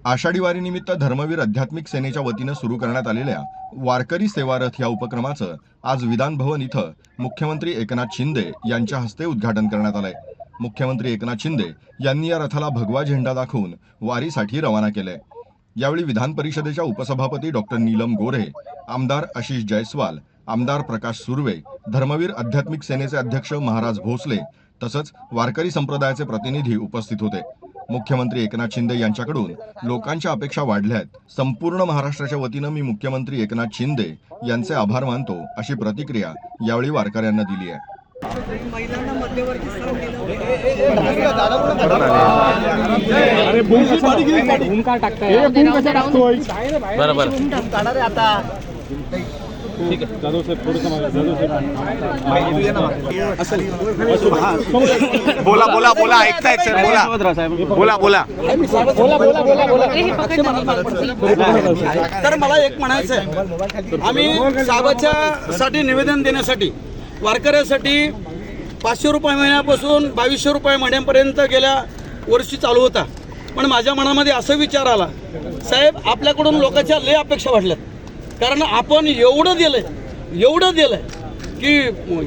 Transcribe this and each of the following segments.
आषाढी वारीनिमित्त धर्मवीर आध्यात्मिक सेनेच्या वतीनं सुरू करण्यात आलेल्या वारकरी सेवा रथ या उपक्रमाचं आज विधान भवन इथं मुख्यमंत्री एकनाथ शिंदे यांच्या हस्ते उद्घाटन करण्यात आलंय। मुख्यमंत्री एकनाथ शिंदे यांनी या रथाला भगवा झेंडा दाखवून वारीसाठी रवाना केलंय। यावेळी विधान परिषदेच्या उपसभापती डॉक्टर नीलम गोऱ्हे, आमदार आशिष जयस्वाल, आमदार प्रकाश सुर्वे, धर्मवीर आध्यात्मिक सेनेचे अध्यक्ष महाराज भोसले तसंच वारकरी संप्रदायाचे प्रतिनिधी उपस्थित होते। मुख्यमंत्री एकनाथ शिंदे यांच्याकडून लोकांच्या अपेक्षा वाढल्या आहेत। संपूर्ण महाराष्ट्राच्या वतीनं मी मुख्यमंत्री एकनाथ शिंदे यांचे आभार मानतो, अशी प्रतिक्रिया यावेळी वारकऱ्यांना दिली आहे। महिलांना मध्यवर्ती स्थान दिलं ठीक आहे। जाधव साहेब थोडंसं बोला बोला बोला ऐकतायत सर, बोला बोला तर मला एक म्हणायचं आहे, आम्ही साहेबाच्या साठी निवेदन देण्यासाठी वारकऱ्यासाठी 500 रुपये महिन्यापासून 2200 रुपये महिन्यापर्यंत गेल्या वर्षी चालू होता। पण माझ्या मनामध्ये असा विचार आला, साहेब आपल्याकडून लोकांच्या लय अपेक्षा वाढल्यात, कारण आपण एवढं दिलंय की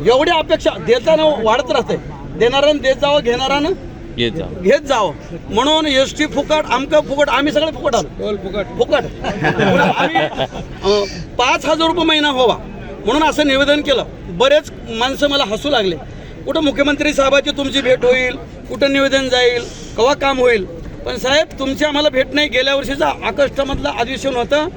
एवढ्या अपेक्षा देताना वाढत राहते। देणाऱ्यानं देत जावं, घेणाऱ्यानं घेत जावं। म्हणून एसटी फुकट, आमकं फुकट, आम्ही सगळे फुकट आलो, फुकट आम्ही 5000 रुपये महिना व्हावा म्हणून असं निवेदन केलं। बरेच माणसं मला हसू लागले, कुठं मुख्यमंत्री साहेबाची तुमची भेट होईल, कुठं निवेदन जाईल, केव्हा काम होईल। पण साहेब तुमची आम्हाला भेट नाही। गेल्या वर्षीचा ऑगस्टमधलं अधिवेशन होतं,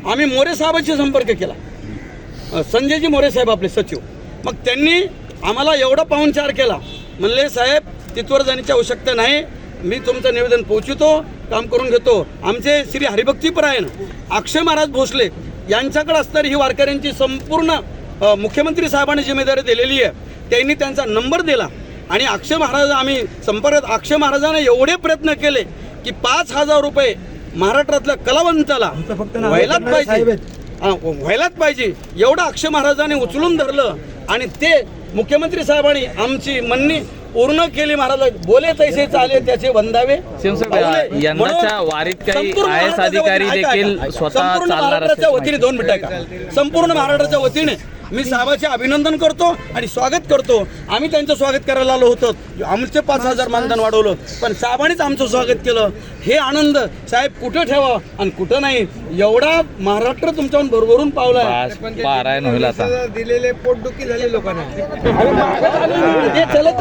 आम्ही मोरे साहेबांशी संपर्क केला, संजयजी मोरे साहेब आपले सचिव। मग त्यांनी आम्हाला एवढा पाहुणचार केला, म्हणले साहेब तिथवर जाण्याची आवश्यकता नाही, मी तुमचं निवेदन पोहोचवतो, काम करून घेतो। आमचे श्री हरिभक्तीपरायण अक्षय महाराज भोसले यांच्याकडे असणारी ही वारकऱ्यांची संपूर्ण मुख्यमंत्री साहेबांनी जिम्मेदारी दिलेली आहे। त्यांनी त्यांचा नंबर दिला आणि अक्षय महाराज आम्ही संपर्कात, अक्षय महाराजांनी एवढे प्रयत्न केले की 5000 रुपये महाराष्ट्रातल्या कलावंताला व्हायलाच पाहिजे एवढं अक्षय महाराजांनी उचलून धरलं आणि ते मुख्यमंत्री साहेबांनी आमची म्हणणी पूर्ण केली। महाराज बोले तैसे चाले त्याचे वंदावे। यंदाच्या वारीत काही IAS अधिकारी देखील स्वतः महाराष्ट्राच्या वतीने 2 मिनिटं का संपूर्ण महाराष्ट्राच्या वतीने मी साहेबांचे अभिनंदन करतो आणि स्वागत करतो। आम्ही त्यांचं स्वागत करायला आलो होतो, आमचे 5000 मानधन वाढवलं, पण साहेबांनीच आमचं स्वागत केलं। हे आनंद साहेब कुठं ठेवा आणि कुठं नाही, एवढा महाराष्ट्र तुमच्याहून भरभरून पावलाय। पारायण होईल आता, दिलेले पोटदुखी झाले लोकांना। ते चलत